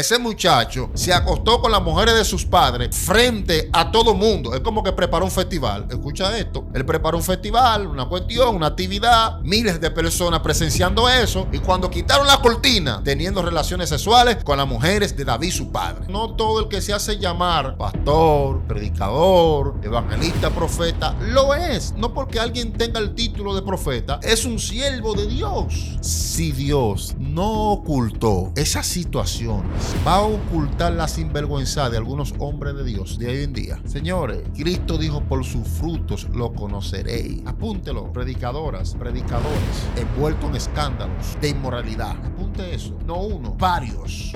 Ese muchacho se acostó con las mujeres de sus padres frente a todo mundo. Es como que preparó un festival. Escucha esto. Él preparó un festival, una cuestión, una actividad, miles de personas presenciando eso. Y cuando quitaron la cortina, teniendo relaciones sexuales con las mujeres de David, su padre. No todo el que se hace llamar pastor, predicador, evangelista, profeta, lo es. No porque alguien tenga el título de profeta, es un siervo de Dios. Si Dios no ocultó esas situaciones, va a ocultar la sinvergüenza de algunos hombres de Dios de hoy en día. Señores, Cristo dijo: por sus frutos lo conoceréis. Apúntelo, predicadoras, predicadores, envueltos en escándalos de inmoralidad. Apunte eso. No uno, varios.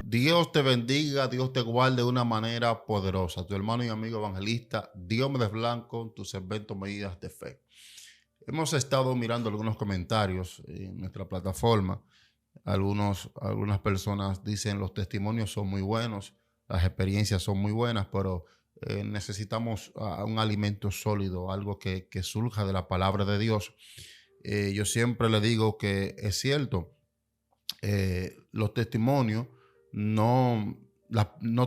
Dios te bendiga, Dios te guarde de una manera poderosa. Tu hermano y amigo evangelista Diomedes Blanco, tus segmentos Medidas de Fe. Hemos estado mirando algunos comentarios en nuestra plataforma. Algunas personas dicen los testimonios son muy buenos, las experiencias son muy buenas, pero necesitamos un alimento sólido, algo que surja de la palabra de Dios. Yo siempre le digo que es cierto, los testimonios, no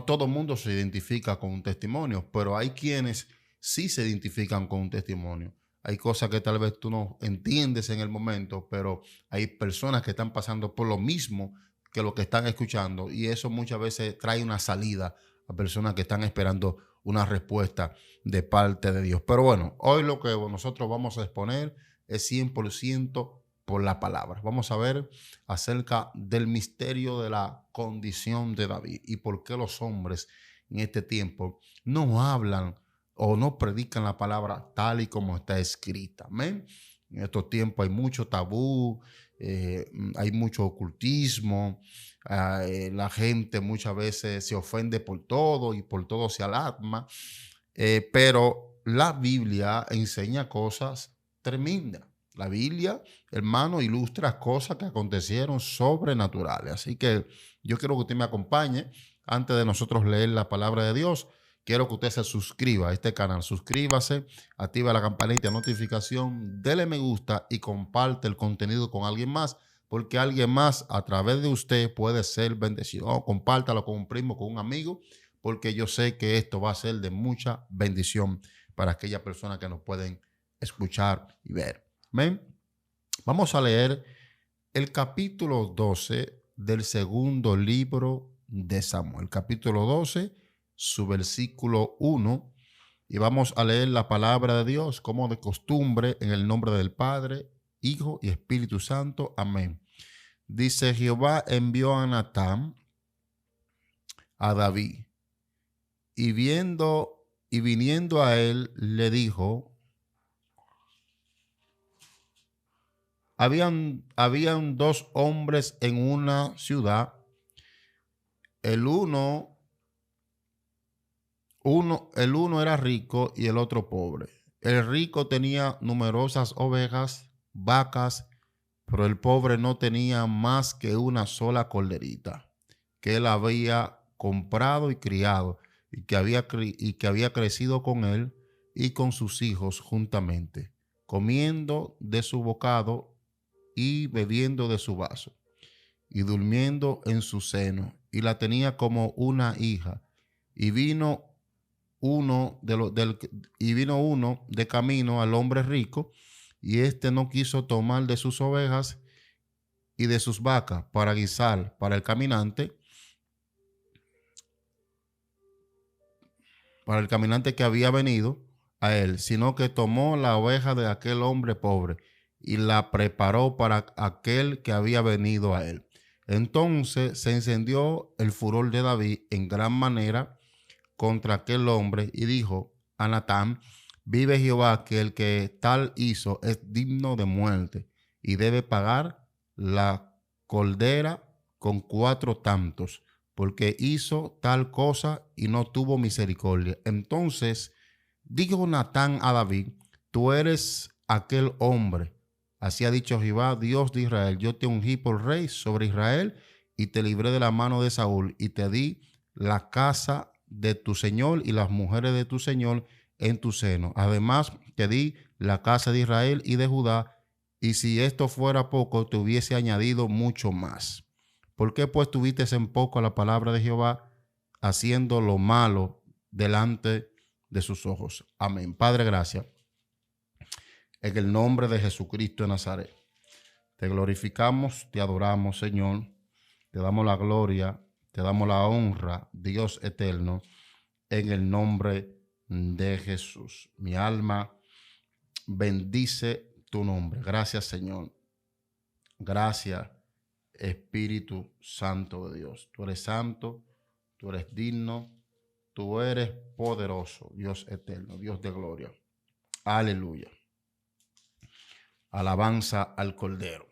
todo el mundo se identifica con un testimonio, pero hay quienes sí se identifican con un testimonio. Hay cosas que tal vez tú no entiendes en el momento, pero hay personas que están pasando por lo mismo que lo que están escuchando, y eso muchas veces trae una salida a personas que están esperando una respuesta de parte de Dios. Pero bueno, hoy lo que nosotros vamos a exponer es 100% por la palabra. Vamos a ver acerca del misterio de la condición de David y por qué los hombres en este tiempo no hablan o no predican la palabra tal y como está escrita. Amén. En estos tiempos hay mucho tabú, hay mucho ocultismo, la gente muchas veces se ofende por todo y por todo se alarma, pero la Biblia enseña cosas tremendas. La Biblia, hermano, ilustra cosas que acontecieron sobrenaturales. Así que yo quiero que usted me acompañe antes de nosotros leer la palabra de Dios. Quiero que usted se suscriba a este canal. Suscríbase, activa la campanita de notificación, dele me gusta y comparte el contenido con alguien más, porque alguien más a través de usted puede ser bendecido. Compártalo con un primo, con un amigo, porque yo sé que esto va a ser de mucha bendición para aquellas personas que nos pueden escuchar y ver. Amén. Vamos a leer el capítulo 12 del segundo libro de Samuel. Capítulo 12, su versículo 1. Y vamos a leer la palabra de Dios como de costumbre en el nombre del Padre, Hijo y Espíritu Santo. Amén. Dice: Jehová envió a Natán a David y viniendo a él le dijo: Habían dos hombres en una ciudad. El uno era rico y el otro pobre. El rico tenía numerosas ovejas, vacas, pero el pobre no tenía más que una sola corderita, que él había comprado y criado, y que había crecido con él y con sus hijos juntamente, comiendo de su bocado y bebiendo de su vaso, y durmiendo en su seno, y la tenía como una hija. Y vino uno de camino al hombre rico, y éste no quiso tomar de sus ovejas y de sus vacas para guisar para el caminante que había venido a él, sino que tomó la oveja de aquel hombre pobre y la preparó para aquel que había venido a él. Entonces se encendió el furor de David en gran manera contra aquel hombre y dijo a Natán: vive Jehová, que el que tal hizo es digno de muerte y debe pagar la cordera con 4 tantos, porque hizo tal cosa y no tuvo misericordia. Entonces dijo Natán a David: tú eres aquel hombre. Así ha dicho Jehová, Dios de Israel: yo te ungí por rey sobre Israel y te libré de la mano de Saúl y te di la casa de tu señor y las mujeres de tu señor en tu seno. Además, te di la casa de Israel y de Judá, y si esto fuera poco, te hubiese añadido mucho más. ¿Por qué pues tuviste en poco la palabra de Jehová, haciendo lo malo delante de sus ojos? Amén. Padre, gracias. En el nombre de Jesucristo de Nazaret, te glorificamos, te adoramos, Señor. Te damos la gloria, te damos la honra, Dios eterno, en el nombre de Jesús. Mi alma bendice tu nombre. Gracias, Señor. Gracias, Espíritu Santo de Dios. Tú eres santo, tú eres digno, tú eres poderoso, Dios eterno, Dios de gloria. Aleluya. Alabanza al Cordero.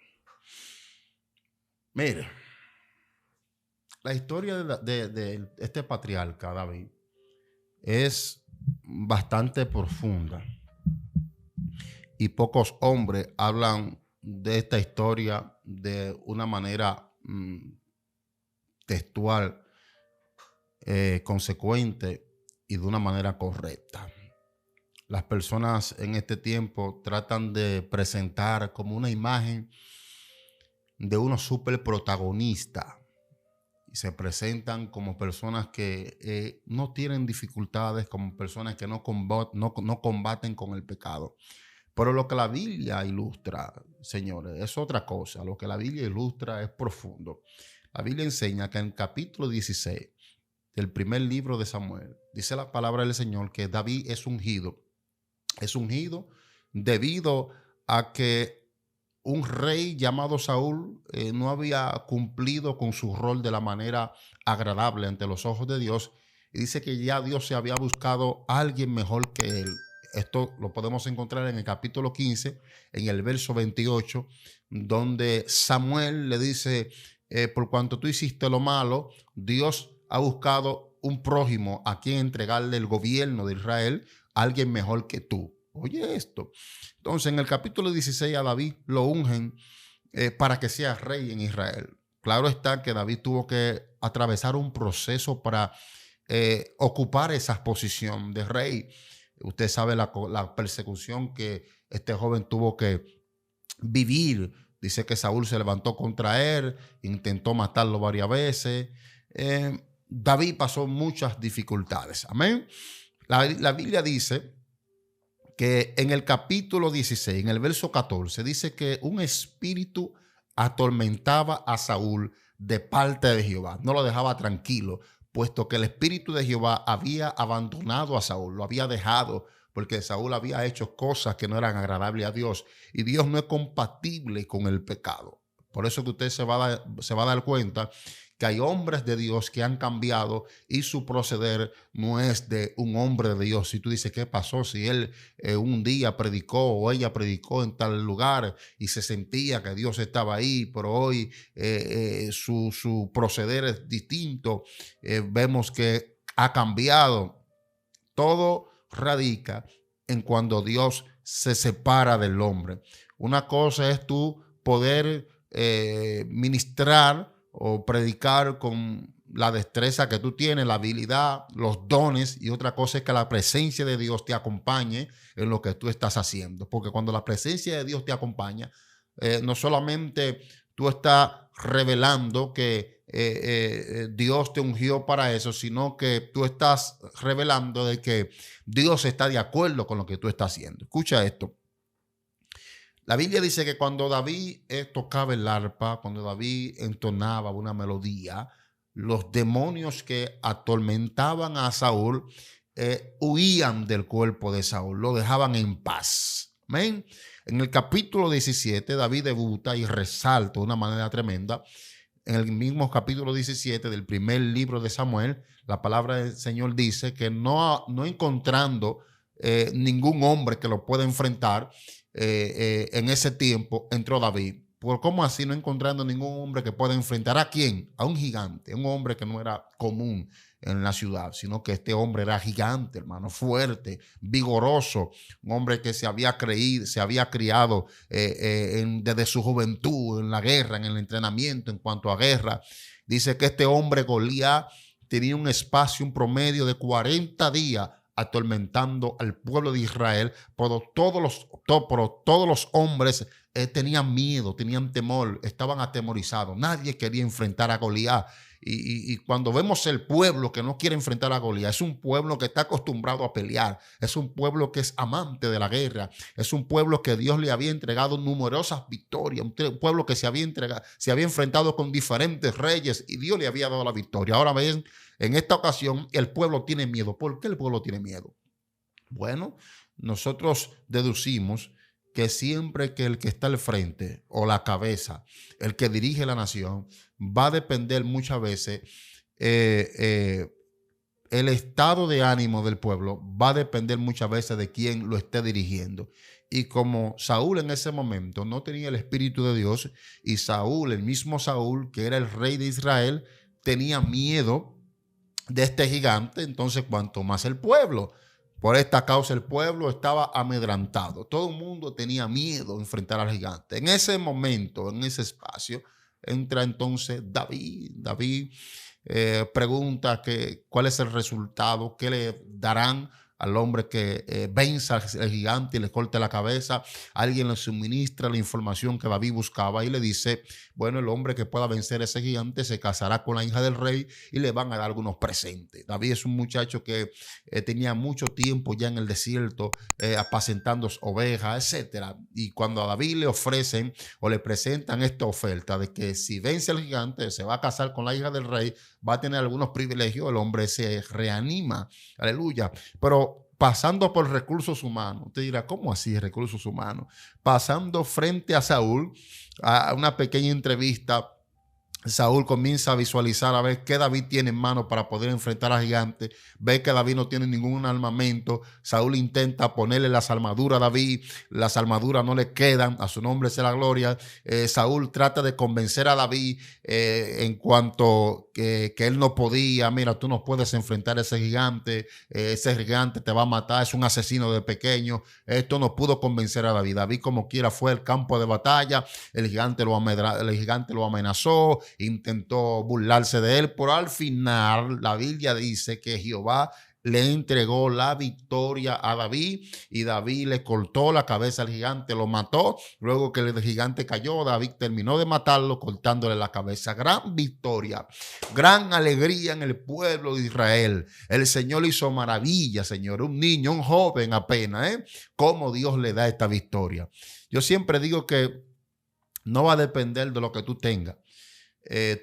Mire, la historia de este patriarca, David, es bastante profunda. Y pocos hombres hablan de esta historia de una manera textual, consecuente y de una manera correcta. Las personas en este tiempo tratan de presentar como una imagen de unos super protagonistas y se presentan como personas que no tienen dificultades, como personas que no combaten con el pecado. Pero lo que la Biblia ilustra, señores, es otra cosa. Lo que la Biblia ilustra es profundo. La Biblia enseña que en el capítulo 16 del primer libro de Samuel, dice la palabra del Señor que David es ungido. Es ungido debido a que un rey llamado Saúl no había cumplido con su rol de la manera agradable ante los ojos de Dios. Y dice que ya Dios se había buscado a alguien mejor que él. Esto lo podemos encontrar en el capítulo 15, en el verso 28, donde Samuel le dice, por cuanto tú hiciste lo malo, Dios ha buscado un prójimo a quien entregarle el gobierno de Israel, a alguien mejor que tú. Oye esto. Entonces, en el capítulo 16 a David lo ungen para que sea rey en Israel. Claro está que David tuvo que atravesar un proceso para ocupar esa posición de rey. Usted sabe la persecución que este joven tuvo que vivir. Dice que Saúl se levantó contra él, intentó matarlo varias veces. David pasó muchas dificultades. Amén. La Biblia dice que en el capítulo 16, en el verso 14, dice que un espíritu atormentaba a Saúl de parte de Jehová. No lo dejaba tranquilo, puesto que el espíritu de Jehová había abandonado a Saúl, lo había dejado, porque Saúl había hecho cosas que no eran agradables a Dios. Y Dios no es compatible con el pecado. Por eso que usted se va a dar cuenta que hay hombres de Dios que han cambiado y su proceder no es de un hombre de Dios. Si tú dices, ¿qué pasó? Si él un día predicó o ella predicó en tal lugar y se sentía que Dios estaba ahí, pero hoy su proceder es distinto, vemos que ha cambiado. Todo radica en cuando Dios se separa del hombre. Una cosa es tú poder ministrar o predicar con la destreza que tú tienes, la habilidad, los dones, y otra cosa es que la presencia de Dios te acompañe en lo que tú estás haciendo. Porque cuando la presencia de Dios te acompaña, no solamente tú estás revelando que Dios te ungió para eso, sino que tú estás revelando de que Dios está de acuerdo con lo que tú estás haciendo. Escucha esto. La Biblia dice que cuando David tocaba el arpa, cuando David entonaba una melodía, los demonios que atormentaban a Saúl huían del cuerpo de Saúl, lo dejaban en paz. Amén. En el capítulo 17, David debuta y resalta de una manera tremenda. En el mismo capítulo 17 del primer libro de Samuel, la palabra del Señor dice que no encontrando ningún hombre que lo pueda enfrentar, en ese tiempo entró David. ¿Por cómo así? No encontrando ningún hombre que pueda enfrentar ¿a quién? A un gigante, un hombre que no era común en la ciudad, sino que este hombre era gigante, hermano, fuerte, vigoroso, un hombre que se había criado desde su juventud en la guerra, en el entrenamiento en cuanto a guerra. Dice que este hombre Goliat tenía un espacio, un promedio de 40 días atormentando al pueblo de Israel, pero todos los hombres tenían miedo, tenían temor, estaban atemorizados. Nadie quería enfrentar a Goliat. Y cuando vemos el pueblo que no quiere enfrentar a Goliat, es un pueblo que está acostumbrado a pelear, es un pueblo que es amante de la guerra, es un pueblo que Dios le había entregado numerosas victorias, un pueblo que se había enfrentado con diferentes reyes y Dios le había dado la victoria. Ahora ven, en esta ocasión el pueblo tiene miedo. ¿Por qué el pueblo tiene miedo? Bueno, nosotros deducimos que siempre que el que está al frente o la cabeza, el que dirige la nación, va a depender muchas veces, el estado de ánimo del pueblo va a depender muchas veces de quién lo esté dirigiendo. Y como Saúl en ese momento no tenía el Espíritu de Dios, y Saúl, el mismo Saúl, que era el rey de Israel, tenía miedo de este gigante, entonces cuanto más el pueblo. Por esta causa el pueblo estaba amedrantado. Todo el mundo tenía miedo de enfrentar al gigante. En ese momento, en ese espacio, entra entonces David. David pregunta cuál es el resultado, qué le darán al hombre que venza al gigante y le corte la cabeza. Alguien le suministra la información que David buscaba y le dice, bueno, el hombre que pueda vencer a ese gigante se casará con la hija del rey y le van a dar algunos presentes. David es un muchacho que tenía mucho tiempo ya en el desierto, apacentando ovejas, etc. Y cuando a David le ofrecen o le presentan esta oferta de que si vence al gigante se va a casar con la hija del rey, va a tener algunos privilegios, el hombre se reanima. Aleluya. Pero pasando por recursos humanos, usted dirá, ¿cómo así recursos humanos? Pasando frente a Saúl, a una pequeña entrevista, Saúl comienza a visualizar a ver qué David tiene en mano para poder enfrentar al gigante. Ve que David no tiene ningún armamento. Saúl intenta ponerle las armaduras a David. Las armaduras no le quedan. A su nombre sea la gloria. Saúl trata de convencer a David en cuanto que él no podía. Mira, tú no puedes enfrentar a ese gigante. Ese gigante te va a matar. Es un asesino de pequeño. Esto no pudo convencer a David. David como quiera fue al campo de batalla. El gigante lo amenazó. Intentó burlarse de él, pero al final la Biblia dice que Jehová le entregó la victoria a David y David le cortó la cabeza al gigante, lo mató. Luego que el gigante cayó, David terminó de matarlo cortándole la cabeza. Gran victoria, gran alegría en el pueblo de Israel. El Señor hizo maravillas, Señor. Un niño, un joven apenas, cómo Dios le da esta victoria. Yo siempre digo que no va a depender de lo que tú tengas.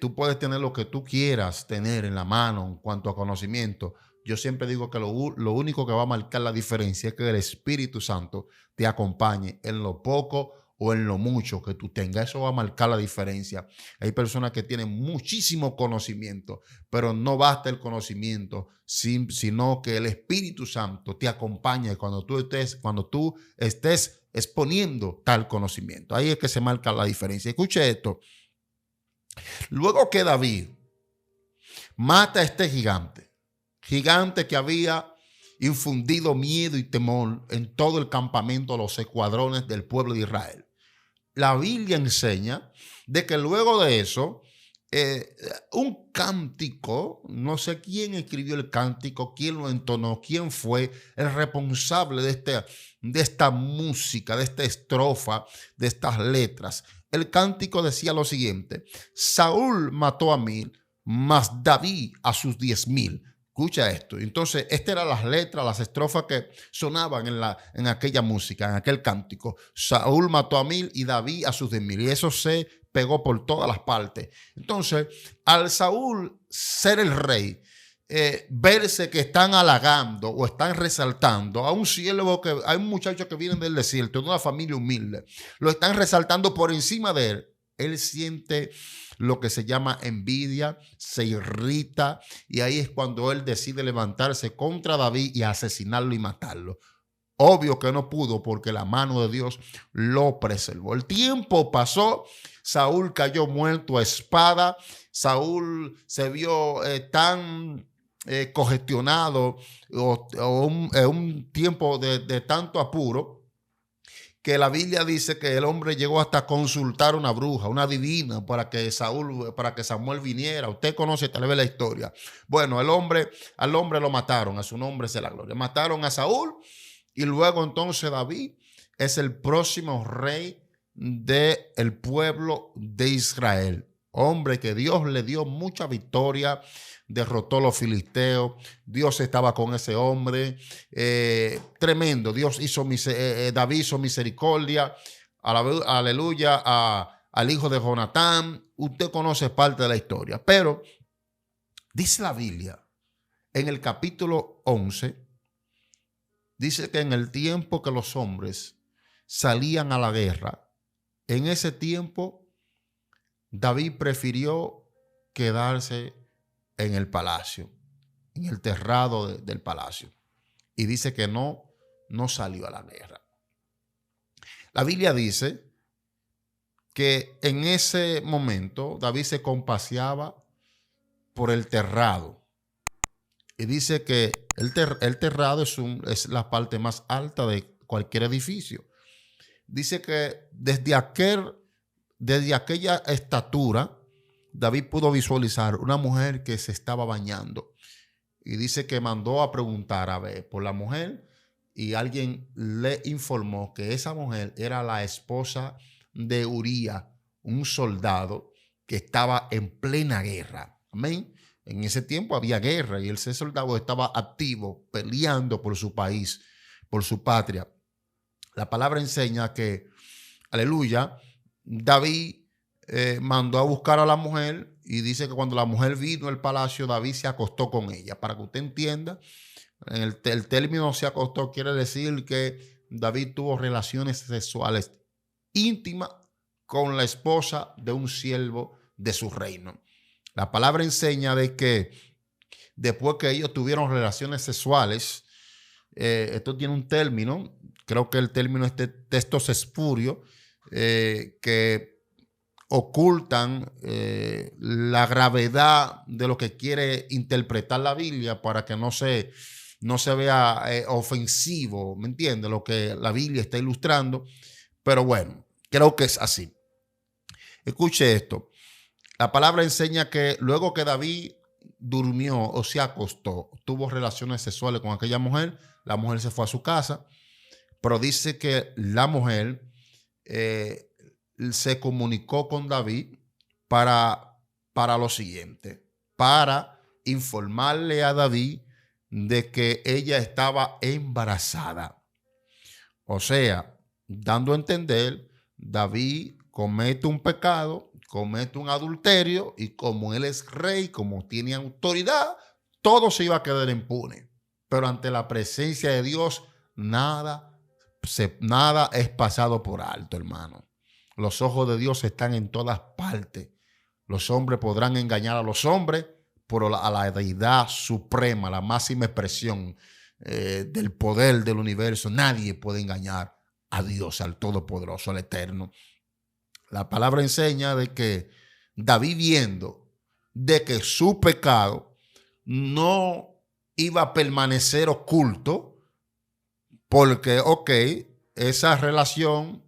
Tú puedes tener lo que tú quieras tener en la mano en cuanto a conocimiento. Yo siempre digo que lo único que va a marcar la diferencia es que el Espíritu Santo te acompañe en lo poco o en lo mucho que tú tengas. Eso va a marcar la diferencia. Hay personas que tienen muchísimo conocimiento, pero no basta el conocimiento, sino que el Espíritu Santo te acompañe cuando tú estés exponiendo tal conocimiento. Ahí es que se marca la diferencia. Escuche esto. Luego que David mata a este gigante que había infundido miedo y temor en todo el campamento, los escuadrones del pueblo de Israel, la Biblia enseña de que luego de eso, un cántico, no sé quién escribió el cántico, quién lo entonó, quién fue el responsable de esta música, de esta estrofa, de estas letras. El cántico decía lo siguiente: Saúl mató a 1000, mas David a sus 10,000. Escucha esto. Entonces, estas eran las letras, las estrofas que sonaban en aquella música, en aquel cántico. Saúl mató a 1000 y David a sus 10,000. Y eso se pegó por todas las partes. Entonces, al Saúl ser el rey, verse que están halagando o están resaltando a un siervo, a un muchacho que viene del desierto, de una familia humilde, lo están resaltando por encima de él. Él siente lo que se llama envidia, se irrita y ahí es cuando él decide levantarse contra David y asesinarlo y matarlo. Obvio que no pudo porque la mano de Dios lo preservó. El tiempo pasó, Saúl cayó muerto a espada, Saúl se vio tan congestionado un tiempo de tanto apuro que la Biblia dice que el hombre llegó hasta consultar una bruja, una divina, para que Samuel viniera. Usted conoce tal vez la historia. Bueno, al hombre lo mataron, a su nombre sea la gloria. Mataron a Saúl y luego entonces David es el próximo rey del pueblo de Israel. Hombre que Dios le dio mucha victoria, derrotó a los filisteos, Dios estaba con ese hombre, tremendo. David hizo misericordia, aleluya, al hijo de Jonatán. Usted conoce parte de la historia, pero dice la Biblia en el capítulo 11, dice que en el tiempo que los hombres salían a la guerra, en ese tiempo David prefirió quedarse en el palacio, en el terrado del palacio. Y dice que no salió a la guerra. La Biblia dice que en ese momento David se compaseaba por el terrado. Y dice que el terrado es la parte más alta de cualquier edificio. Dice que desde aquella estatura, David pudo visualizar una mujer que se estaba bañando. Y dice que mandó a preguntar por la mujer y alguien le informó que esa mujer era la esposa de Uría, un soldado que estaba en plena guerra. Amén. En ese tiempo había guerra y ese soldado estaba activo, peleando por su país, por su patria. La palabra enseña que, aleluya, David mandó a buscar a la mujer y dice que cuando la mujer vino al palacio, David se acostó con ella. Para que usted entienda, el término se acostó quiere decir que David tuvo relaciones sexuales íntimas con la esposa de un siervo de su reino. La palabra enseña de que después que ellos tuvieron relaciones sexuales, esto tiene un término, creo que el término es textos espurios, que ocultan la gravedad de lo que quiere interpretar la Biblia para que no se vea ofensivo, ¿me entiende? Lo que la Biblia está ilustrando, pero bueno, creo que es así. Escuche esto. La palabra enseña que luego que David durmió o se acostó, tuvo relaciones sexuales con aquella mujer, la mujer se fue a su casa, pero dice que la mujer se comunicó con David para lo siguiente, para informarle a David de que ella estaba embarazada. O sea, dando a entender, David comete un pecado, comete un adulterio y como él es rey, como tiene autoridad, todo se iba a quedar impune. Pero ante la presencia de Dios, nada es pasado por alto, hermano. Los ojos de Dios están en todas partes. Los hombres podrán engañar a los hombres, pero a la deidad suprema, la máxima expresión del poder del universo, nadie puede engañar a Dios, al Todopoderoso, al Eterno. La palabra enseña de que David, viendo de que su pecado no iba a permanecer oculto, porque, esa relación,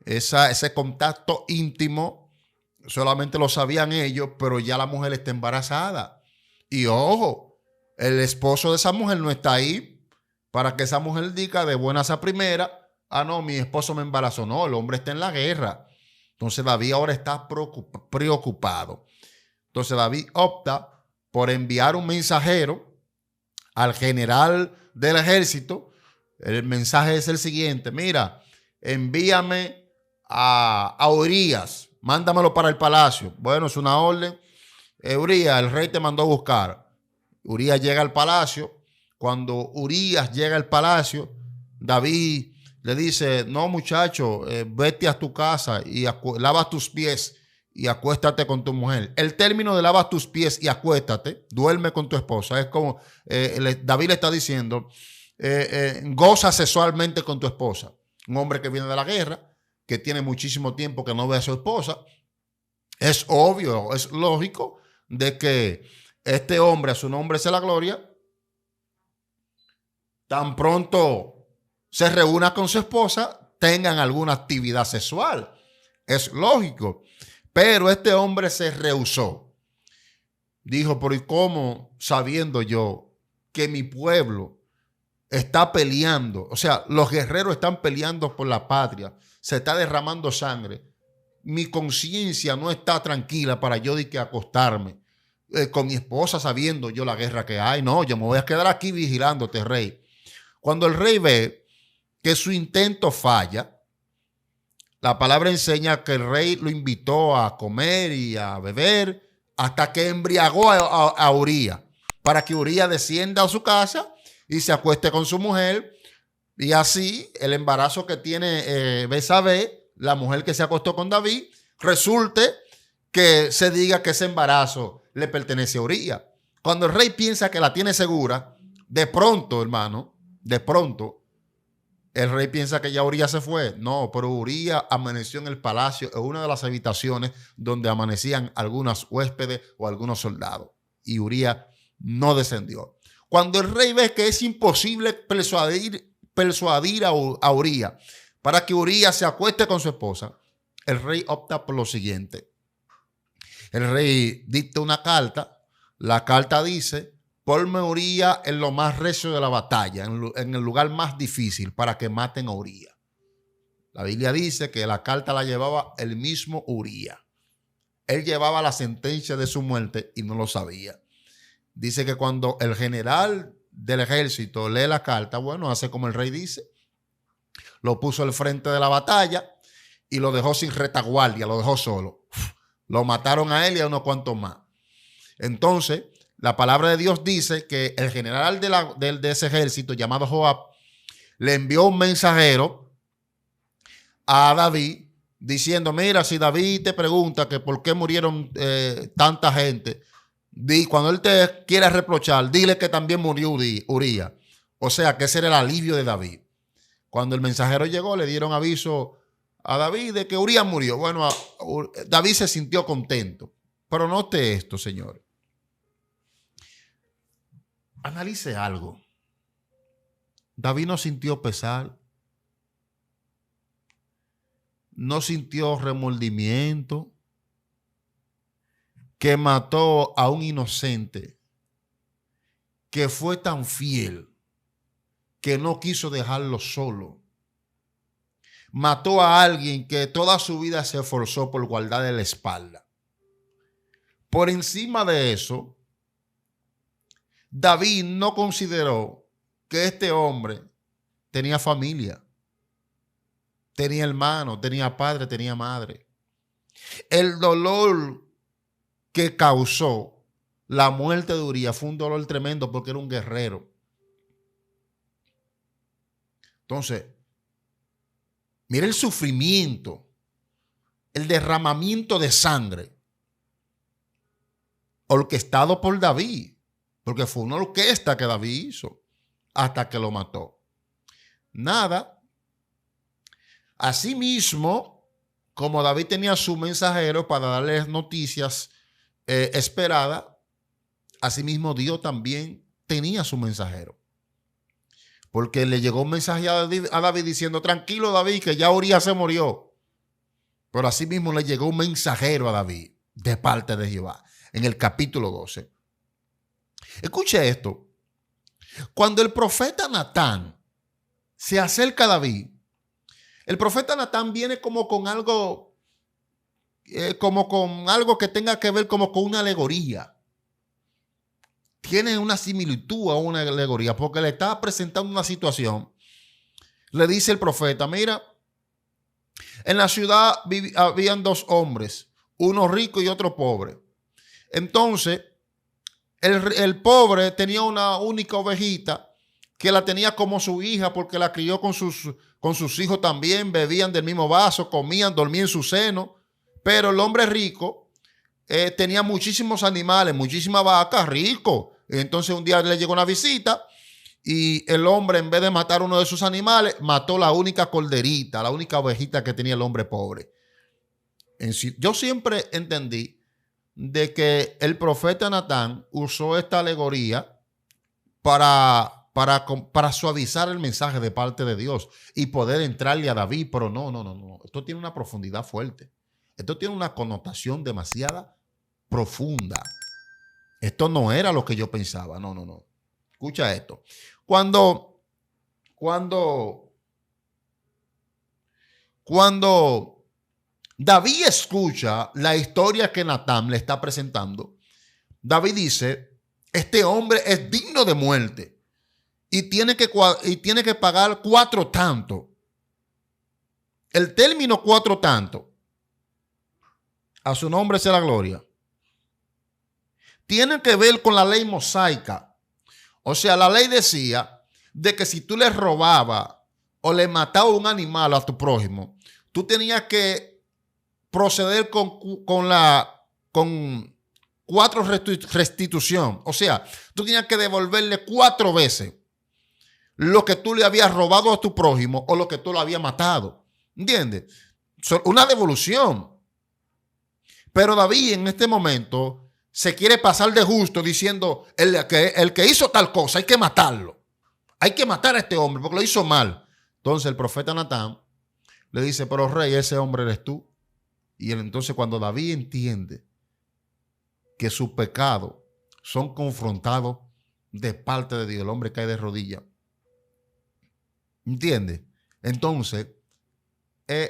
ese contacto íntimo, solamente lo sabían ellos, pero ya la mujer está embarazada. Y ojo, el esposo de esa mujer no está ahí para que esa mujer diga de buenas a primera, no, mi esposo me embarazó. No, el hombre está en la guerra. Entonces David ahora está preocupado. Entonces David opta por enviar un mensajero al general del ejército. El mensaje es el siguiente: mira, envíame a Urías, mándamelo para el palacio. Bueno, es una orden. Urías, el rey te mandó a buscar. Urías llega al palacio. Cuando Urías llega al palacio, David le dice: no, muchacho, vete a tu casa y lava tus pies y acuéstate con tu mujer. El término de lavas tus pies y acuéstate, duerme con tu esposa, es como David le está diciendo, goza sexualmente con tu esposa. Un hombre que viene de la guerra, que tiene muchísimo tiempo que no ve a su esposa, es obvio, es lógico de que este hombre, a su nombre sea la gloria, tan pronto se reúna con su esposa, tengan alguna actividad sexual. Es lógico. Pero este hombre se rehusó. Dijo, pero ¿y cómo, sabiendo yo que mi pueblo está peleando? O sea, los guerreros están peleando por la patria. Se está derramando sangre. Mi conciencia no está tranquila para yo de que acostarme con mi esposa sabiendo yo la guerra que hay. No, yo me voy a quedar aquí vigilándote, rey. Cuando el rey ve que su intento falla, la palabra enseña que el rey lo invitó a comer y a beber hasta que embriagó a Uría, para que Uría descienda a su casa y se acueste con su mujer. Y así el embarazo que tiene Betsabé, la mujer que se acostó con David, resulte que se diga que ese embarazo le pertenece a Uría. Cuando el rey piensa que la tiene segura, de pronto, hermano, de pronto, el rey piensa que ya Uría se fue. No, pero Uría amaneció en el palacio, en una de las habitaciones donde amanecían algunas huéspedes o algunos soldados. Y Uría no descendió. Cuando el rey ve que es imposible persuadir a Uría para que Uría se acueste con su esposa, el rey opta por lo siguiente. El rey dicta una carta. La carta dice: ponme a Uría en lo más recio de la batalla, en el lugar más difícil, para que maten a Uría. La Biblia dice que la carta la llevaba el mismo Uría. Él llevaba la sentencia de su muerte y no lo sabía. Dice que cuando el general del ejército lee la carta, bueno, hace como el rey dice, lo puso al frente de la batalla y lo dejó sin retaguardia, lo dejó solo. Lo mataron a él y a unos cuantos más. Entonces, la palabra de Dios dice que el general de ese ejército, llamado Joab, le envió un mensajero a David diciendo: mira, si David te pregunta que por qué murieron tanta gente, cuando él te quiera reprochar, dile que también murió Uría. O sea, que ese era el alivio de David. Cuando el mensajero llegó, le dieron aviso a David de que Uría murió. Bueno, David se sintió contento. Pero note esto, señor. Analice algo. David no sintió pesar. No sintió remordimiento. Que mató a un inocente. Que fue tan fiel que no quiso dejarlo solo. Mató a alguien que toda su vida se esforzó por guardarle la espalda. Por encima de eso, David no consideró que este hombre tenía familia, tenía hermano, tenía padre, tenía madre. El dolor que causó la muerte de Uría fue un dolor tremendo porque era un guerrero. Entonces, mira el sufrimiento, el derramamiento de sangre orquestado por David, porque fue una orquesta que David hizo hasta que lo mató. Nada. Asimismo, como David tenía su mensajero para darles noticias esperadas, asimismo Dios también tenía su mensajero. Porque le llegó un mensaje a David diciendo: tranquilo, David, que ya Uría se murió. Pero asimismo le llegó un mensajero a David de parte de Jehová en el capítulo 12. Escuche esto. Cuando el profeta Natán se acerca a David, el profeta Natán viene como con algo que tenga que ver como con una alegoría. Tiene una similitud a una alegoría porque le está presentando una situación. Le dice el profeta: mira, en la ciudad habían dos hombres, uno rico y otro pobre. Entonces, el pobre tenía una única ovejita que la tenía como su hija porque la crió con sus hijos también, bebían del mismo vaso, comían, dormían en su seno. Pero el hombre rico tenía muchísimos animales, muchísimas vacas, rico. Entonces un día le llegó una visita y el hombre, en vez de matar uno de sus animales, mató la única corderita, la única ovejita que tenía el hombre pobre. Yo siempre entendí de que el profeta Natán usó esta alegoría para para suavizar el mensaje de parte de Dios y poder entrarle a David, pero no. Esto tiene una profundidad fuerte. Esto tiene una connotación demasiado profunda. Esto no era lo que yo pensaba. No. Escucha esto. Cuando David escucha la historia que Natán le está presentando, David dice, este hombre es digno de muerte y tiene que pagar 4 tantos. El término 4 tantos, a su nombre sea la gloria, tiene que ver con la ley mosaica. O sea, la ley decía de que si tú le robabas o le matabas un animal a tu prójimo, tú tenías que proceder con 4 restitución. O sea, tú tenías que devolverle 4 veces lo que tú le habías robado a tu prójimo o lo que tú lo habías matado. ¿Entiendes? Una devolución. Pero David en este momento se quiere pasar de justo diciendo, el que hizo tal cosa hay que matarlo. Hay que matar a este hombre porque lo hizo mal. Entonces el profeta Natán le dice, pero rey, ese hombre eres tú. Y entonces cuando David entiende que sus pecados son confrontados de parte de Dios, el hombre cae de rodillas. ¿Entiendes? Entonces,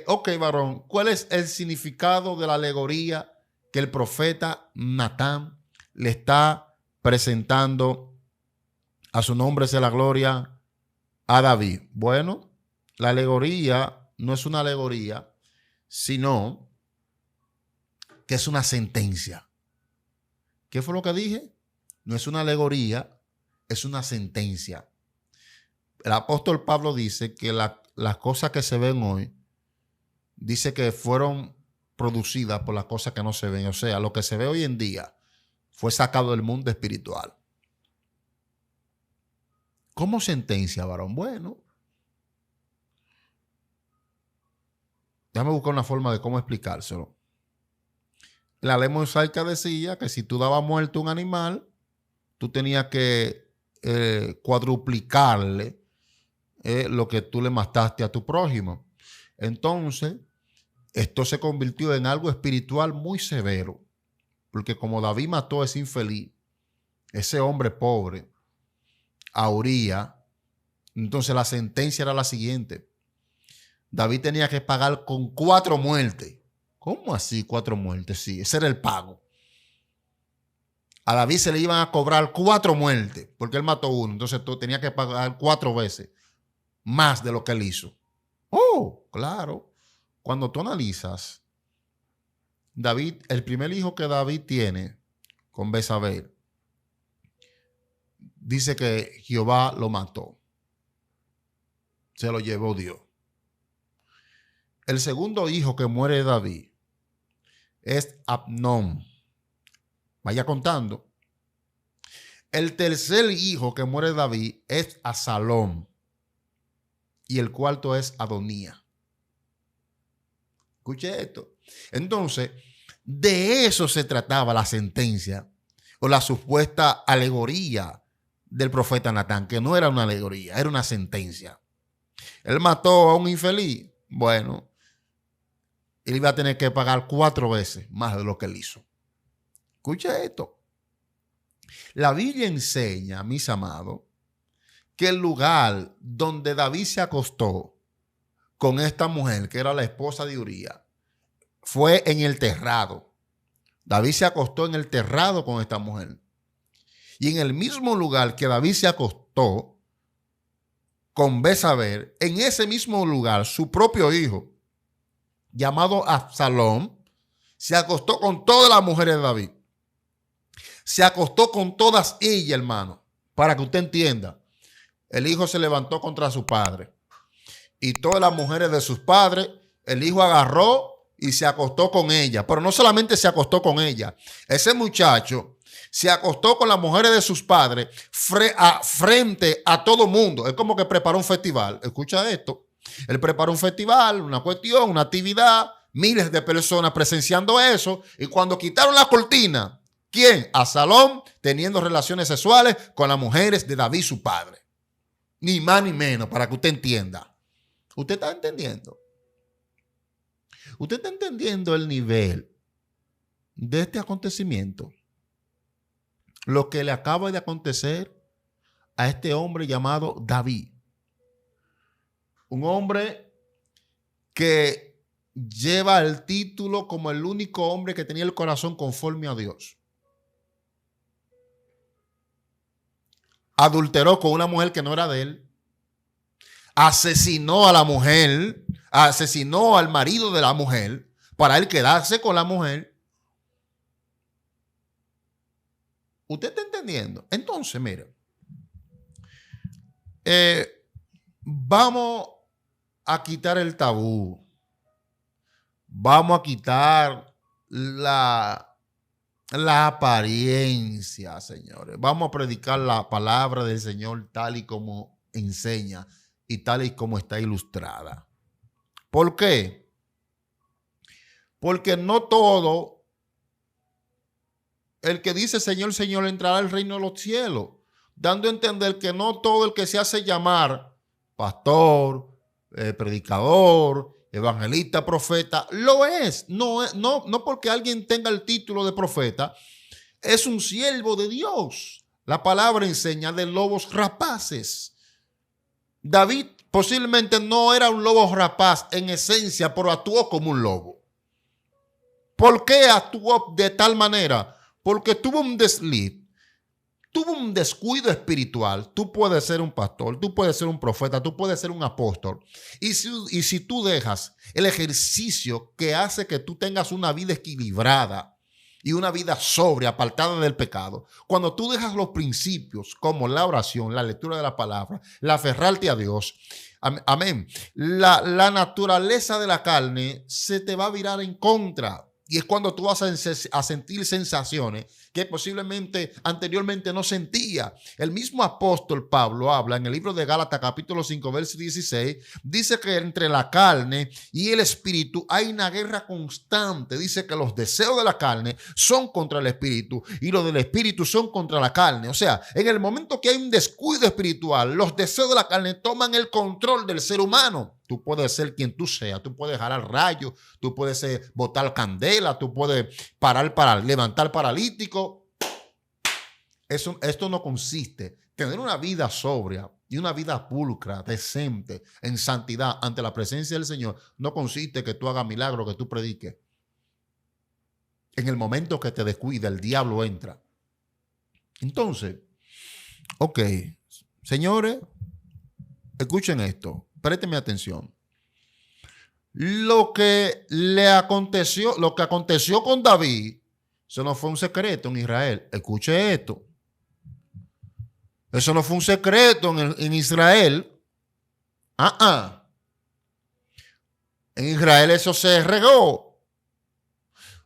ok, varón, ¿cuál es el significado de la alegoría que el profeta Natán le está presentando, a su nombre sea la gloria, a David? Bueno, la alegoría no es una alegoría, sino que es una sentencia. ¿Qué fue lo que dije? No es una alegoría, es una sentencia. El apóstol Pablo dice que las cosas que se ven hoy, dice que fueron producidas por las cosas que no se ven. O sea, lo que se ve hoy en día fue sacado del mundo espiritual. ¿Cómo sentencia, varón? Bueno, déjame buscar una forma de cómo explicárselo. La ley mosaica decía que si tú dabas muerto a un animal, tú tenías que cuadruplicarle lo que tú le mataste a tu prójimo. Entonces, esto se convirtió en algo espiritual muy severo, porque como David mató a ese infeliz, ese hombre pobre, a Uría, entonces la sentencia era la siguiente. David tenía que pagar con 4 muertes. ¿Cómo así 4 muertes? Sí, ese era el pago. A David se le iban a cobrar 4 muertes, porque él mató uno. Entonces tú tenías que pagar 4 veces más de lo que él hizo. Oh, claro. Cuando tú analizas, David, el primer hijo que David tiene con Betsabé, dice que Jehová lo mató. Se lo llevó Dios. El segundo hijo que muere David es Amnón. Vaya contando. El tercer hijo que muere David es Absalom. Y el cuarto es Adonías. Escuche esto. Entonces, de eso se trataba la sentencia o la supuesta alegoría del profeta Natán, que no era una alegoría, era una sentencia. Él mató a un infeliz. Bueno, él iba a tener que pagar 4 veces más de lo que él hizo. Escucha esto. La Biblia enseña, mis amados, que el lugar donde David se acostó con esta mujer, que era la esposa de Uría, fue en el terrado. David se acostó en el terrado con esta mujer. Y en el mismo lugar que David se acostó con Betsabé, en ese mismo lugar, su propio hijo, llamado Absalom, se acostó con todas las mujeres de David. Se acostó con todas ellas, hermano, para que usted entienda. El hijo se levantó contra su padre. Y todas las mujeres de sus padres, el hijo agarró y se acostó con ella. Pero no solamente se acostó con ella. Ese muchacho se acostó con las mujeres de sus padres frente a todo mundo. Es como que preparó un festival. Escucha esto. Él preparó un festival, una cuestión, una actividad. Miles de personas presenciando eso. Y cuando quitaron la cortina, ¿quién? Absalom teniendo relaciones sexuales con las mujeres de David, su padre. Ni más ni menos, para que usted entienda. ¿Usted está entendiendo? ¿Usted está entendiendo el nivel de este acontecimiento? Lo que le acaba de acontecer a este hombre llamado David. Un hombre que lleva el título como el único hombre que tenía el corazón conforme a Dios. Adulteró con una mujer que no era de él. Asesinó a la mujer. Asesinó al marido de la mujer para él quedarse con la mujer. ¿Usted está entendiendo? Entonces, mire. Vamos a quitar el tabú. Vamos a quitar la apariencia, señores. Vamos a predicar la palabra del Señor tal y como enseña y tal y como está ilustrada. ¿Por qué? Porque no todo el que dice Señor, Señor entrará al reino de los cielos, dando a entender que no todo el que se hace llamar pastor, predicador, evangelista, profeta, lo es. No porque alguien tenga el título de profeta, es un siervo de Dios. La palabra enseña de lobos rapaces. David posiblemente no era un lobo rapaz en esencia, pero actuó como un lobo. ¿Por qué actuó de tal manera? Porque tuvo un desliz. Tuvo un descuido espiritual. Tú puedes ser un pastor, tú puedes ser un profeta, tú puedes ser un apóstol. Y si tú dejas el ejercicio que hace que tú tengas una vida equilibrada y una vida sobria, apartada del pecado, cuando tú dejas los principios como la oración, la lectura de la palabra, la aferrarte a Dios, amén, la naturaleza de la carne se te va a virar en contra. Y es cuando tú vas a sentir sensaciones que posiblemente anteriormente no sentía. El mismo apóstol Pablo habla en el libro de Gálatas capítulo 5, verso 16. Dice que entre la carne y el espíritu hay una guerra constante. Dice que los deseos de la carne son contra el espíritu y los del espíritu son contra la carne. O sea, en el momento que hay un descuido espiritual, los deseos de la carne toman el control del ser humano. Tú puedes ser quien tú seas, tú puedes jalar rayos, tú puedes botar candela, tú puedes levantar paralítico. Esto no consiste. Tener una vida sobria y una vida pulcra, decente, en santidad ante la presencia del Señor, no consiste que tú hagas milagros, que tú prediques. En el momento que te descuida, el diablo entra. Entonces, ok, señores, escuchen esto. Présteme atención. Lo que aconteció con David, eso no fue un secreto en Israel. Escuche esto. Eso no fue un secreto en Israel. En Israel eso se regó.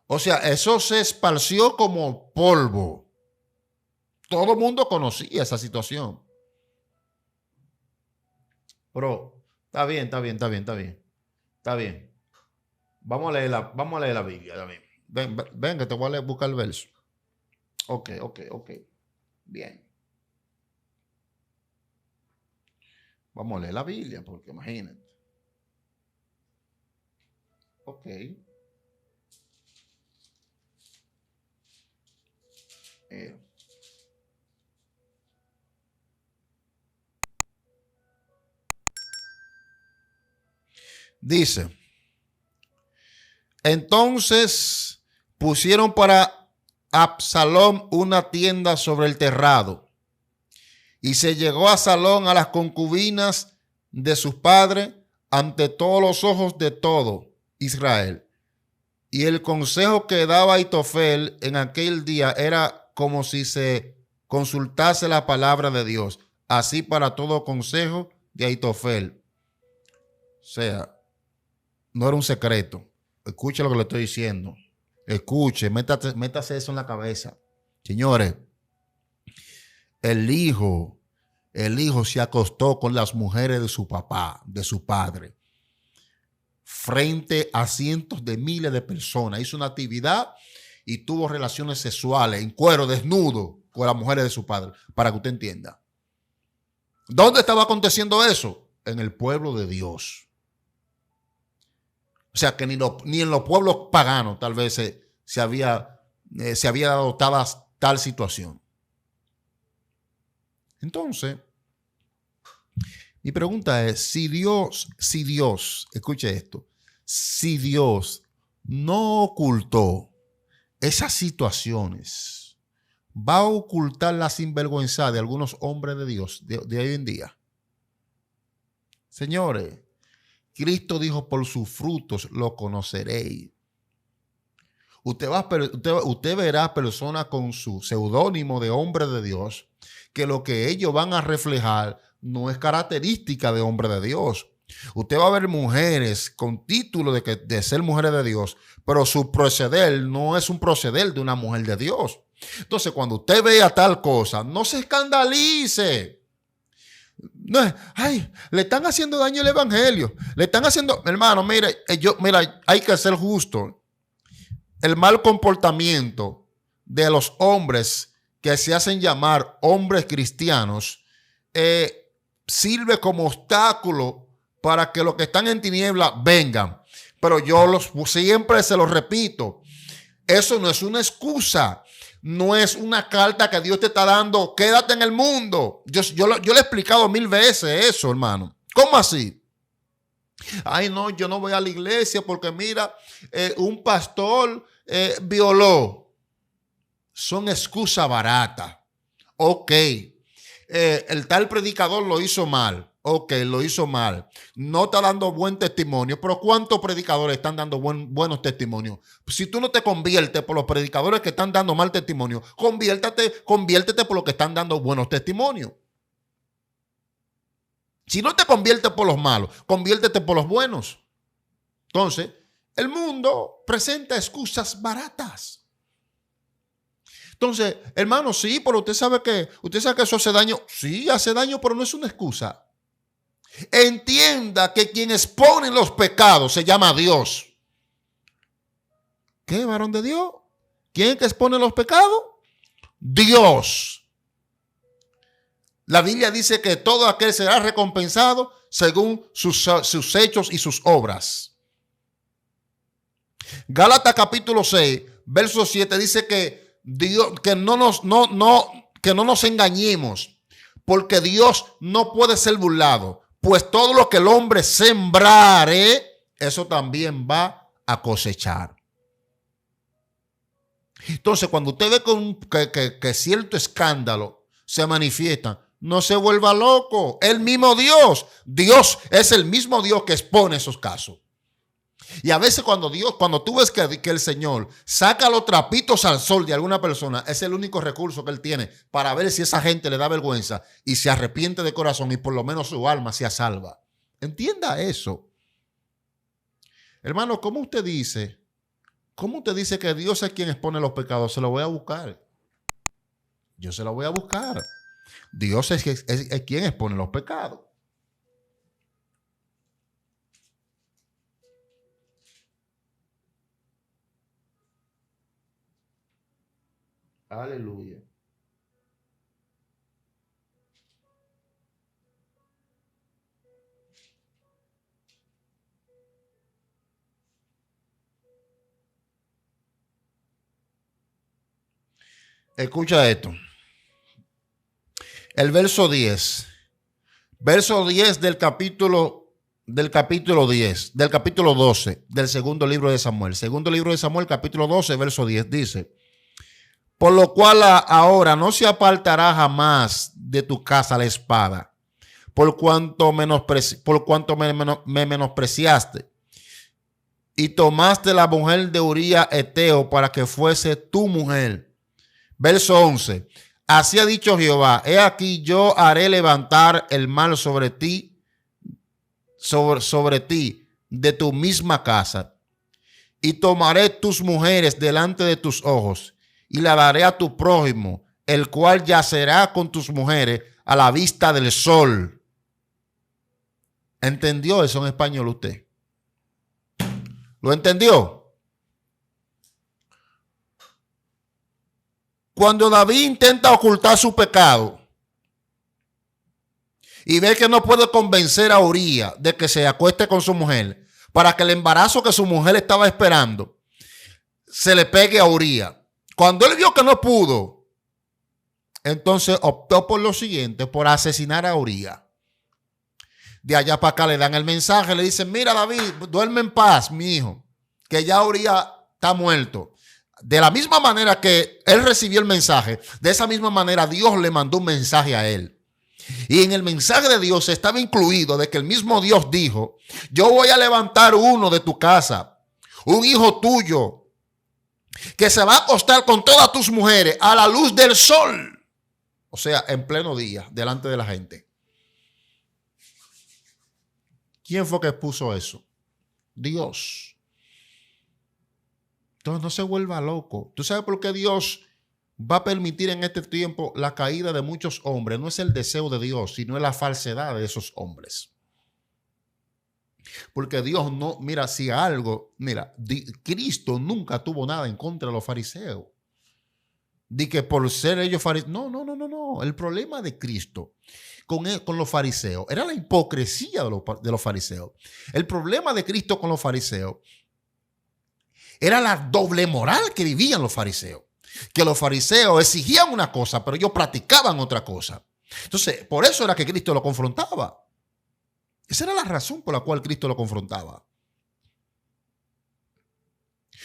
O sea, eso se esparció como polvo. Todo el mundo conocía esa situación. Pero está bien. Está bien. Vamos a leer la Biblia, David. Ven, que te voy a buscar el verso. Ok. Bien. Vamos a leer la Biblia, porque imagínate. Ok. Dice, entonces pusieron para Absalón una tienda sobre el terrado, y se llegó a Absalón a las concubinas de sus padres ante todos los ojos de todo Israel. Y el consejo que daba Ahitofel en aquel día era como si se consultase la palabra de Dios. Así para todo consejo de Ahitofel. O sea, no era un secreto. Escuche lo que le estoy diciendo. Escuche, métase eso en la cabeza. Señores, el hijo se acostó con las mujeres de su papá, de su padre, frente a cientos de miles de personas. Hizo una actividad y tuvo relaciones sexuales en cuero, desnudo, con las mujeres de su padre, para que usted entienda. ¿Dónde estaba aconteciendo eso? En el pueblo de Dios. O sea que ni en los pueblos paganos tal vez se había dado tal situación. Entonces, mi pregunta es, si Dios, escuche esto, si Dios no ocultó esas situaciones, ¿va a ocultar la sinvergüenza de algunos hombres de Dios de hoy en día? Señores, Cristo dijo, por sus frutos lo conoceréis. Usted verá personas con su seudónimo de hombre de Dios, que lo que ellos van a reflejar no es característica de hombre de Dios. Usted va a ver mujeres con título de ser mujeres de Dios, pero su proceder no es un proceder de una mujer de Dios. Entonces, cuando usted vea tal cosa, no se escandalice. No es, ay, le están haciendo daño al evangelio. Le están haciendo, hermano, mira, hay que ser justo. El mal comportamiento de los hombres que se hacen llamar hombres cristianos sirve como obstáculo para que los que están en tinieblas vengan. Pero siempre se los repito, eso no es una excusa, no es una carta que Dios te está dando, quédate en el mundo. Yo le he explicado 1000 veces eso, hermano. ¿Cómo así? Ay, no, yo no voy a la iglesia porque mira, un pastor violó. Son excusas baratas. Ok. El tal predicador lo hizo mal. Ok, lo hizo mal. No está dando buen testimonio. Pero ¿cuántos predicadores están dando buenos testimonios? Si tú no te conviertes por los predicadores que están dando mal testimonio, conviértete por los que están dando buenos testimonios. Si no te conviertes por los malos, conviértete por los buenos. Entonces, el mundo presenta excusas baratas. Entonces, hermano, sí, pero usted sabe que eso hace daño. Sí, hace daño, pero no es una excusa. Entienda que quien expone los pecados se llama Dios. ¿Qué, varón de Dios? ¿Quién es que expone los pecados? Dios. La Biblia dice que todo aquel será recompensado según sus hechos y sus obras. Gálatas capítulo 6, verso 7 dice que Dios, que no nos engañemos, porque Dios no puede ser burlado, pues todo lo que el hombre sembrare, eso también va a cosechar. Entonces, cuando usted ve que cierto escándalo se manifiesta, no se vuelva loco. El mismo Dios es el mismo Dios que expone esos casos. Y a veces cuando tú ves que el Señor saca los trapitos al sol de alguna persona, es el único recurso que Él tiene para ver si esa gente le da vergüenza y se arrepiente de corazón y por lo menos su alma sea salva. Entienda eso. Hermano, ¿cómo usted dice que Dios es quien expone los pecados? Se lo voy a buscar. Yo se lo voy a buscar. Dios es quien expone los pecados. Aleluya. Escucha esto. El verso 10. Verso 10 del capítulo 10, del capítulo 12 del segundo libro de Samuel. Segundo libro de Samuel, capítulo 12, verso 10 dice: por lo cual ahora no se apartará jamás de tu casa la espada, por cuanto me menospreciaste y tomaste la mujer de Uría Eteo para que fuese tu mujer. Verso 11. Así ha dicho Jehová: he aquí yo haré levantar el mal sobre ti de tu misma casa, y tomaré tus mujeres delante de tus ojos, y la daré a tu prójimo, el cual yacerá con tus mujeres a la vista del sol. ¿Entendió eso en español usted? ¿Lo entendió? Cuando David intenta ocultar su pecado y ve que no puede convencer a Uría de que se acueste con su mujer para que el embarazo que su mujer estaba esperando se le pegue a Uría. Cuando él vio que no pudo, entonces optó por lo siguiente, por asesinar a Uría. De allá para acá le dan el mensaje, le dicen, mira David, duerme en paz, mi hijo, que ya Uría está muerto. De la misma manera que él recibió el mensaje, de esa misma manera Dios le mandó un mensaje a él. Y en el mensaje de Dios estaba incluido de que el mismo Dios dijo, yo voy a levantar uno de tu casa, un hijo tuyo, que se va a acostar con todas tus mujeres a la luz del sol. O sea, en pleno día, delante de la gente. ¿Quién fue que puso eso? Dios. Entonces no se vuelva loco. ¿Tú sabes por qué Dios va a permitir en este tiempo la caída de muchos hombres? No es el deseo de Dios, sino es la falsedad de esos hombres. Porque Dios no, mira, si algo, mira, Cristo nunca tuvo nada en contra de los fariseos. De que por ser ellos fariseos. No. El problema de Cristo con los fariseos era la hipocresía de los fariseos. El problema de Cristo con los fariseos era la doble moral que vivían los fariseos. Que los fariseos exigían una cosa, pero ellos practicaban otra cosa. Entonces, por eso era que Cristo lo confrontaba. Esa era la razón por la cual Cristo lo confrontaba.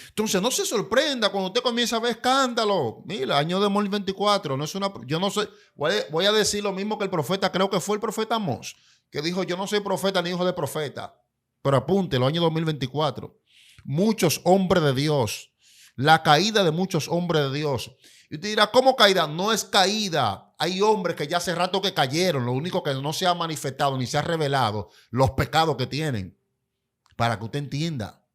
Entonces, no se sorprenda cuando usted comienza a ver escándalo. Mira, año 2024, no es una, yo no soy, voy a decir lo mismo que el profeta, creo que fue el profeta Amós, que dijo, yo no soy profeta ni hijo de profeta. Pero apúntelo, año 2024. Muchos hombres de Dios, la caída de muchos hombres de Dios. Y usted dirá, ¿cómo caída? No es caída. Hay hombres que ya hace rato que cayeron. Lo único que no se ha manifestado ni se ha revelado los pecados que tienen. Para que usted entienda.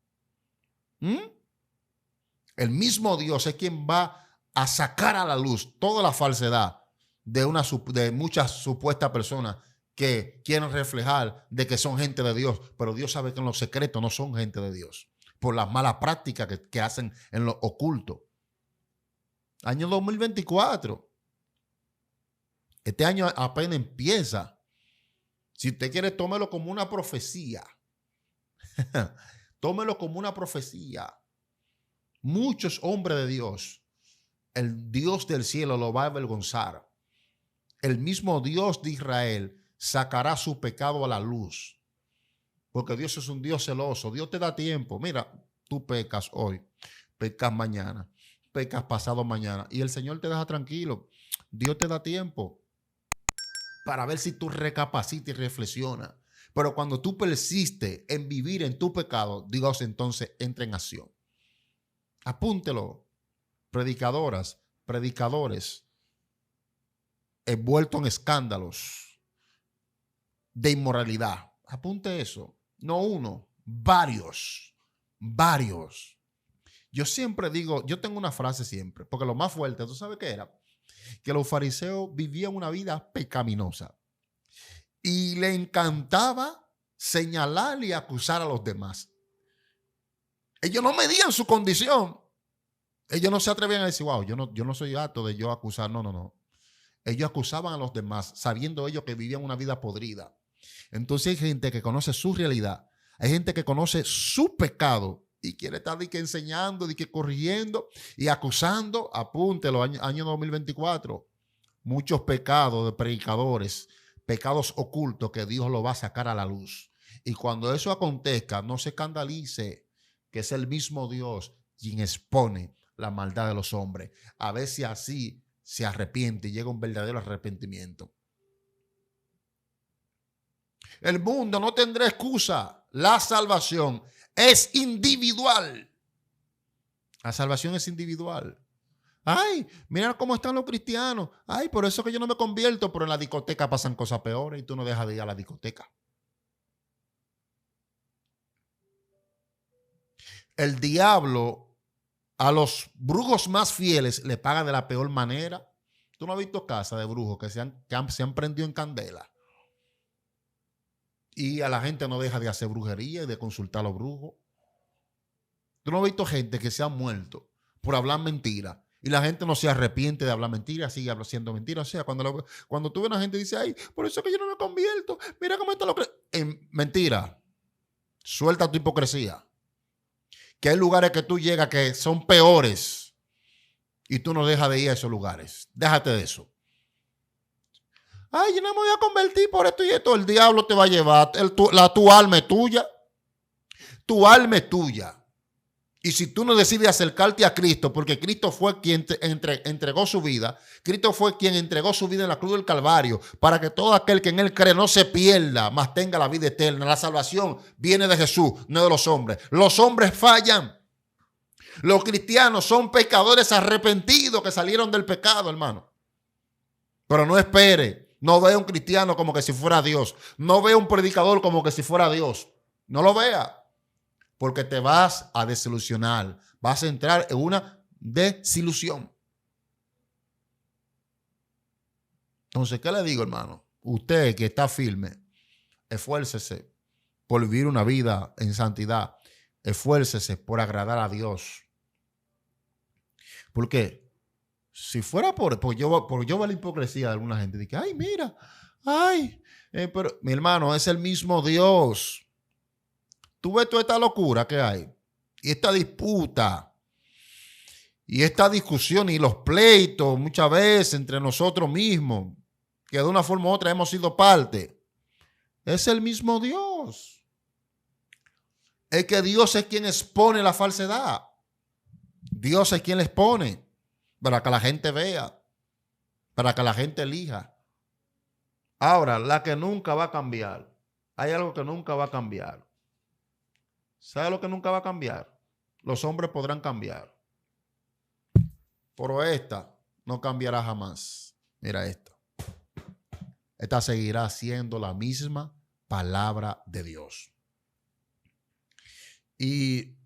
El mismo Dios es quien va a sacar a la luz toda la falsedad de muchas supuestas personas que quieren reflejar de que son gente de Dios. Pero Dios sabe que en los secretos no son gente de Dios. Por las malas prácticas que hacen en lo oculto. Año 2024. Este año apenas empieza. Si usted quiere, tómelo como una profecía. Tómelo como una profecía. Muchos hombres de Dios, el Dios del cielo lo va a avergonzar. El mismo Dios de Israel sacará su pecado a la luz. Porque Dios es un Dios celoso. Dios te da tiempo. Mira, tú pecas hoy, pecas mañana, pecas pasado mañana. Y el Señor te deja tranquilo. Dios te da tiempo para ver si tú recapacitas y reflexionas. Pero cuando tú persistes en vivir en tu pecado, Dios entonces entra en acción. Apúntelo. Predicadoras, predicadores, envueltos en escándalos de inmoralidad. Apunte eso. No uno, varios. Yo siempre digo, yo tengo una frase siempre, porque lo más fuerte, ¿tú sabes qué era? Que los fariseos vivían una vida pecaminosa y le encantaba señalar y acusar a los demás. Ellos no medían su condición. Ellos no se atrevían a decir, wow, yo no soy apto de yo acusar. No. Ellos acusaban a los demás, sabiendo ellos que vivían una vida podrida. Entonces hay gente que conoce su realidad. Hay gente que conoce su pecado y quiere estar enseñando, corrigiendo y acusando. Apúntelo, año 2024. Muchos pecados de predicadores, pecados ocultos que Dios lo va a sacar a la luz. Y cuando eso acontezca, no se escandalice, que es el mismo Dios quien expone la maldad de los hombres. A ver si así se arrepiente y llega un verdadero arrepentimiento. El mundo no tendrá excusa. La salvación es individual. La salvación es individual. Ay, mira cómo están los cristianos. Ay, por eso que yo no me convierto, pero en la discoteca pasan cosas peores y tú no dejas de ir a la discoteca. El diablo a los brujos más fieles le paga de la peor manera. ¿Tú no has visto casas de brujos que se han prendido en candela? Y a la gente no deja de hacer brujería y de consultar a los brujos. ¿Tú no has visto gente que se ha muerto por hablar mentira Y la gente no se arrepiente de hablar mentiras, sigue haciendo mentiras. O sea, cuando tú ves a una gente dice, ay, por eso es que yo no me convierto. Mira cómo esto lo cree. Mentira. Suelta tu hipocresía. Que hay lugares que tú llegas que son peores y tú no dejas de ir a esos lugares. Déjate de eso. Ay, yo no me voy a convertir por esto y esto. El diablo te va a llevar. Tu alma es tuya. Tu alma es tuya. Y si tú no decides acercarte a Cristo, porque Cristo fue quien entregó su vida, Cristo fue quien entregó su vida en la cruz del Calvario, para que todo aquel que en Él cree no se pierda, mas tenga la vida eterna. La salvación viene de Jesús, no de los hombres. Los hombres fallan. Los cristianos son pecadores arrepentidos que salieron del pecado, hermano. Pero no espere. No vea un cristiano como que si fuera Dios. No vea un predicador como que si fuera Dios. No lo vea. Porque te vas a desilusionar. Vas a entrar en una desilusión. Entonces, ¿qué le digo, hermano? Usted que está firme, esfuércese por vivir una vida en santidad. Esfuércese por agradar a Dios. ¿Por qué? Si fuera por yo veo la hipocresía de alguna gente. Dice, ay, mira, ay, pero mi hermano, es el mismo Dios. Tú ves toda esta locura que hay, y esta disputa, y esta discusión, y los pleitos muchas veces entre nosotros mismos, que de una forma u otra hemos sido parte. Es el mismo Dios. Es que Dios es quien expone la falsedad. Dios es quien les pone para que la gente vea, para que la gente elija. Ahora, la que nunca va a cambiar, hay algo que nunca va a cambiar. ¿Sabe lo que nunca va a cambiar? Los hombres podrán cambiar, pero esta no cambiará jamás. Mira esta. Esta seguirá siendo la misma palabra de Dios. Y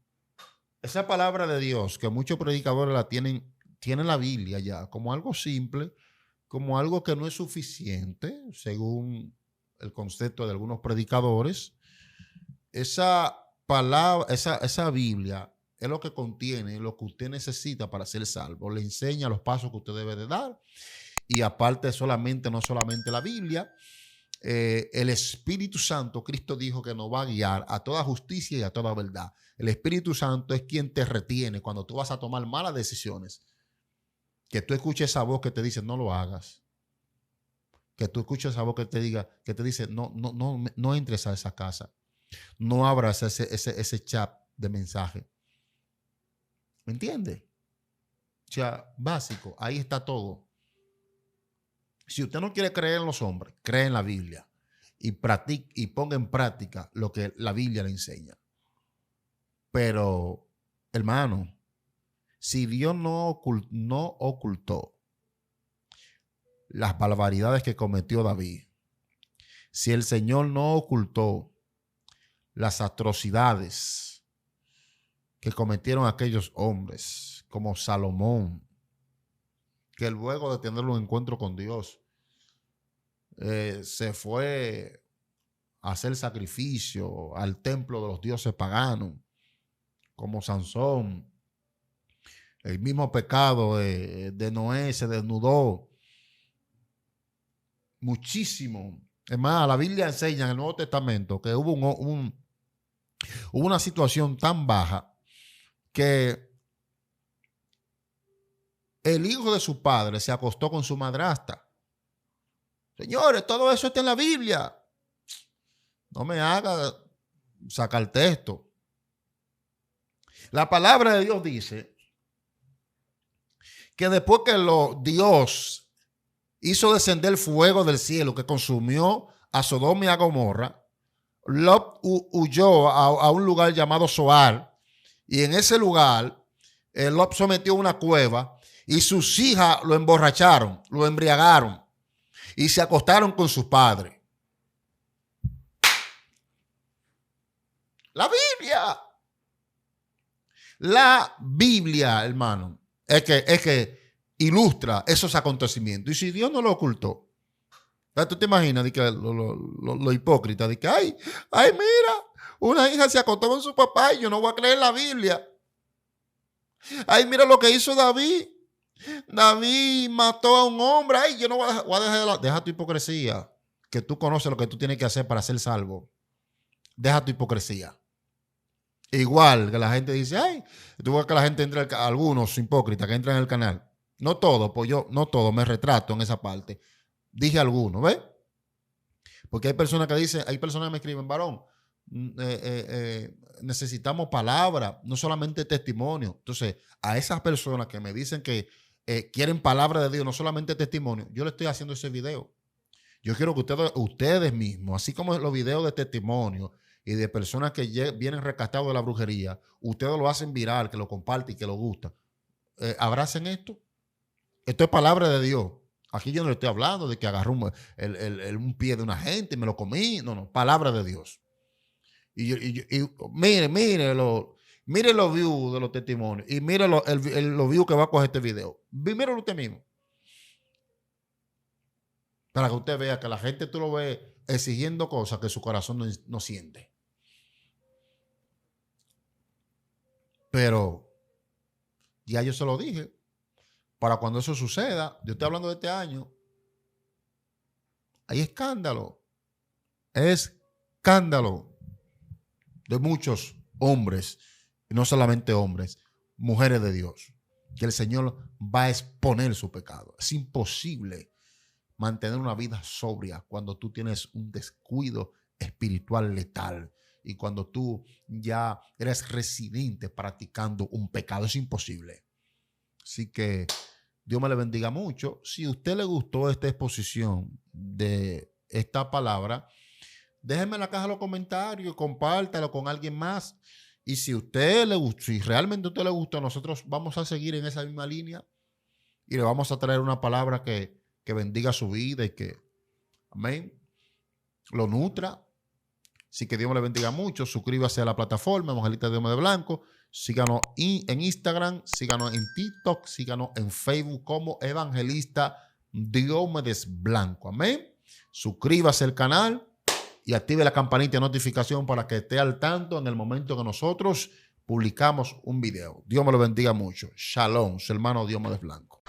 esa palabra de Dios, que muchos predicadores la tienen la Biblia ya como algo simple, como algo que no es suficiente, según el concepto de algunos predicadores. Esa palabra, esa Biblia es lo que contiene lo que usted necesita para ser salvo. Le enseña los pasos que usted debe de dar. Y aparte no solamente la Biblia, el Espíritu Santo, Cristo dijo que nos va a guiar a toda justicia y a toda verdad. El Espíritu Santo es quien te retiene cuando tú vas a tomar malas decisiones. Que tú escuches esa voz que te dice no lo hagas. Que tú escuches esa voz que te dice no entres a esa casa. No abras ese chat de mensaje. ¿Me entiendes? O sea, básico, ahí está todo. Si usted no quiere creer en los hombres, cree en la Biblia y ponga en práctica lo que la Biblia le enseña. Pero, hermano, si Dios no ocultó las barbaridades que cometió David, si el Señor no ocultó las atrocidades que cometieron aquellos hombres, como Salomón, que luego de tener un encuentro con Dios, se fue a hacer sacrificio al templo de los dioses paganos, como Sansón. El mismo pecado de Noé se desnudó muchísimo. Es más, la Biblia enseña en el Nuevo Testamento que hubo una situación tan baja que el hijo de su padre se acostó con su madrastra. Señores, todo eso está en la Biblia. No me haga sacar texto. La palabra de Dios dice que después que Dios hizo descender fuego del cielo que consumió a Sodoma y a Gomorra, Lot huyó a un lugar llamado Zoar, y en ese lugar Lot se metió a una cueva y sus hijas lo emborracharon, lo embriagaron y se acostaron con sus padres. La Biblia, hermano, es que ilustra esos acontecimientos. Y si Dios no lo ocultó, ¿tú te imaginas de que lo hipócrita? De que, ay, mira, una hija se acostó con su papá y yo no voy a creer en la Biblia. Ay, mira lo que hizo David. David mató a un hombre. Ay, yo no voy a dejar, deja tu hipocresía. Que tú conoces lo que tú tienes que hacer para ser salvo. Deja tu hipocresía. Igual que la gente dice, ay, tú ves que la gente entra, algunos hipócritas que entran en el canal. No todo, pues yo, no todo, me retrato en esa parte. Dije algunos, ¿ves? Porque hay personas que dicen, hay personas que me escriben, varón, necesitamos palabra, no solamente testimonio. Entonces, a esas personas que me dicen que quieren palabra de Dios, no solamente testimonio, yo le estoy haciendo ese video. Yo quiero que ustedes mismos, así como los videos de testimonio y de personas que vienen rescatados de la brujería, ustedes lo hacen viral, que lo comparten y que lo gusta. Abracen esto. Esto es palabra de Dios. Aquí yo no le estoy hablando de que agarré un pie de una gente y me lo comí. No, no, palabra de Dios. Y mire los views de los testimonios y mire los views que va a coger este video. Míralo usted mismo. Para que usted vea que la gente tú lo ves exigiendo cosas que su corazón no siente. Pero ya yo se lo dije. Para cuando eso suceda, yo estoy hablando de este año, hay escándalo. Escándalo de muchos hombres, y no solamente hombres, mujeres de Dios, que el Señor va a exponer su pecado. Es imposible mantener una vida sobria cuando tú tienes un descuido espiritual letal y cuando tú ya eres residente practicando un pecado. Es imposible. Así que Dios me le bendiga mucho. Si a usted le gustó esta exposición de esta palabra, déjenme en la caja de los comentarios, compártalo con alguien más. Y si a usted le gustó, si realmente a usted le gustó, nosotros vamos a seguir en esa misma línea y le vamos a traer una palabra que bendiga su vida y que, amén, lo nutra. Así que Dios me le bendiga mucho. Suscríbase a la plataforma Evangelista Dios de Blanco. Síganos en Instagram, síganos en TikTok, síganos en Facebook como Evangelista Diomedes Blanco. Amén. Suscríbase al canal y active la campanita de notificación para que esté al tanto en el momento que nosotros publicamos un video. Dios me lo bendiga mucho. Shalom, su hermano Diomedes Blanco.